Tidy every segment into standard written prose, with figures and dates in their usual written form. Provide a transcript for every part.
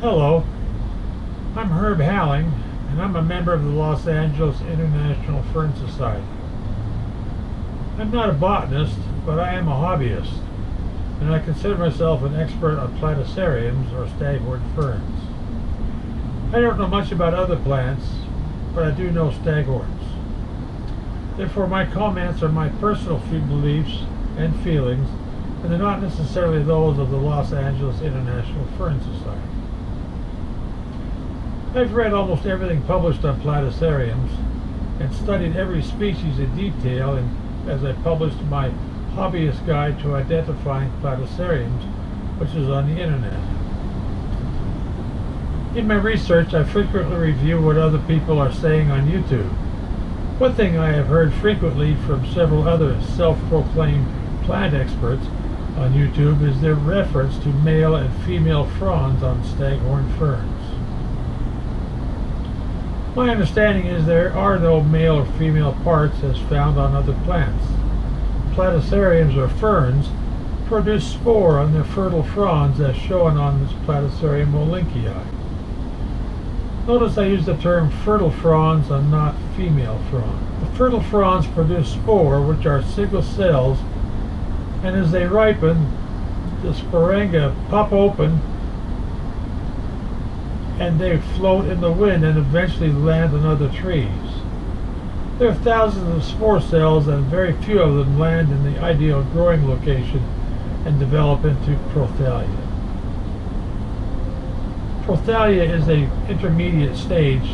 Hello, I'm Herb Halling, and I'm a member of the Los Angeles International Fern Society. I'm not a botanist, but I am a hobbyist, and I consider myself an expert on Platyceriums, or staghorn ferns. I don't know much about other plants, but I do know staghorns. Therefore, my comments are my personal beliefs and feelings, and they're not necessarily those of the Los Angeles International Fern Society. I've read almost everything published on Platyceriums and studied every species in detail as I published my hobbyist guide to identifying Platyceriums, which is on the internet. In my research, I frequently review what other people are saying on YouTube. One thing I have heard frequently from several other self-proclaimed plant experts on YouTube is their reference to male and female fronds on staghorn ferns. My understanding is there are no male or female parts as found on other plants. Platyceriums, or ferns, produce spore on their fertile fronds as shown on this Platycerium molinkii. Notice I use the term fertile fronds and not female fronds. The fertile fronds produce spore, which are single cells, and as they ripen, the sporangia pop open and they float in the wind and eventually land on other trees. There are thousands of spore cells, and very few of them land in the ideal growing location and develop into prothalia. Prothalia is an intermediate stage,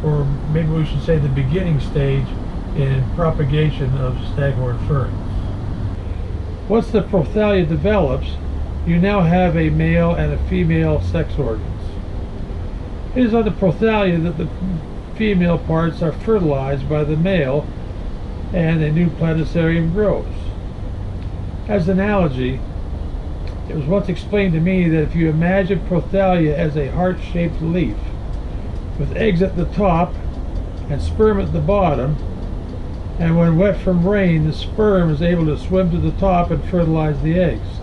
or maybe we should say the beginning stage, in propagation of staghorn ferns. Once the prothalia develops, you now have a male and a female sex organs. It is on the prothalia that the female parts are fertilized by the male and a new Platycerium grows. As an analogy, it was once explained to me that if you imagine prothalia as a heart-shaped leaf with eggs at the top and sperm at the bottom, and when wet from rain, the sperm is able to swim to the top and fertilize the eggs.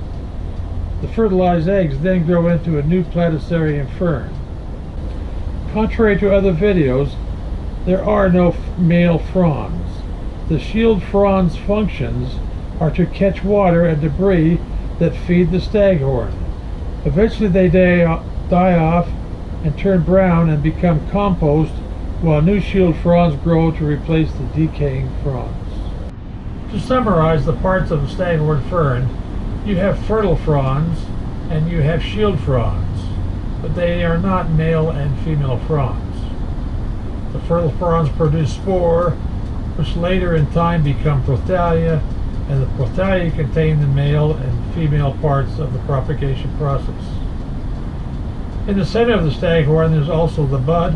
The fertilized eggs then grow into a new Platycerium fern. Contrary to other videos, there are no male fronds. The shield fronds' functions are to catch water and debris that feed the staghorn. Eventually they die off and turn brown and become compost, while new shield fronds grow to replace the decaying fronds. To summarize the parts of the staghorn fern, you have fertile fronds and you have shield fronds, but they are not male and female fronds. The fertile fronds produce spore, which later in time become prothalia, and the prothalia contain the male and female parts of the propagation process. In the center of the staghorn, there's also the bud,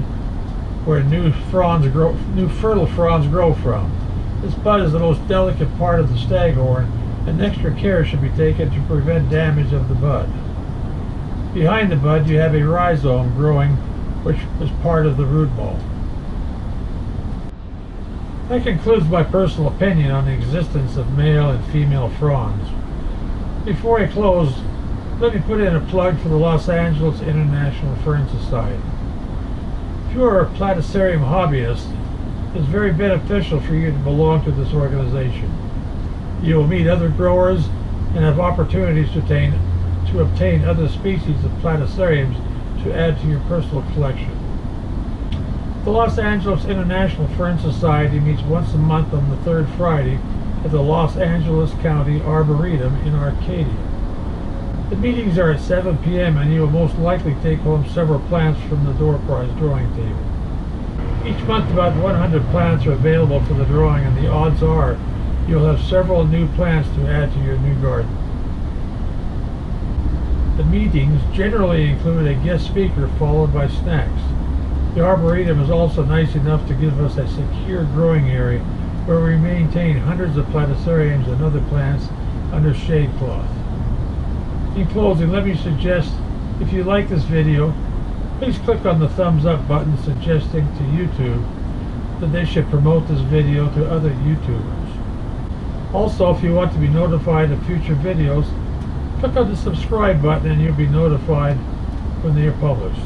where new fertile fronds grow from. This bud is the most delicate part of the staghorn, and extra care should be taken to prevent damage of the bud. Behind the bud, you have a rhizome growing, which is part of the root ball. That concludes my personal opinion on the existence of male and female fronds. Before I close, let me put in a plug for the Los Angeles International Fern Society. If you are a Platycerium hobbyist, it's very beneficial for you to belong to this organization. You will meet other growers and have opportunities to obtain other species of Platyceriums to add to your personal collection. The Los Angeles International Fern Society meets once a month on the third Friday at the Los Angeles County Arboretum in Arcadia. The meetings are at 7 p.m. and you will most likely take home several plants from the door prize drawing table. Each month about 100 plants are available for the drawing, and the odds are you'll have several new plants to add to your new garden. The meetings generally include a guest speaker followed by snacks. The Arboretum is also nice enough to give us a secure growing area where we maintain hundreds of Platyceriums and other plants under shade cloth. In closing, let me suggest, if you like this video, please click on the thumbs up button suggesting to YouTube that they should promote this video to other YouTubers. Also, if you want to be notified of future videos, click on the subscribe button and you'll be notified when they are published.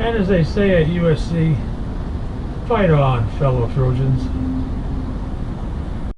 And as they say at USC, fight on, fellow Trojans.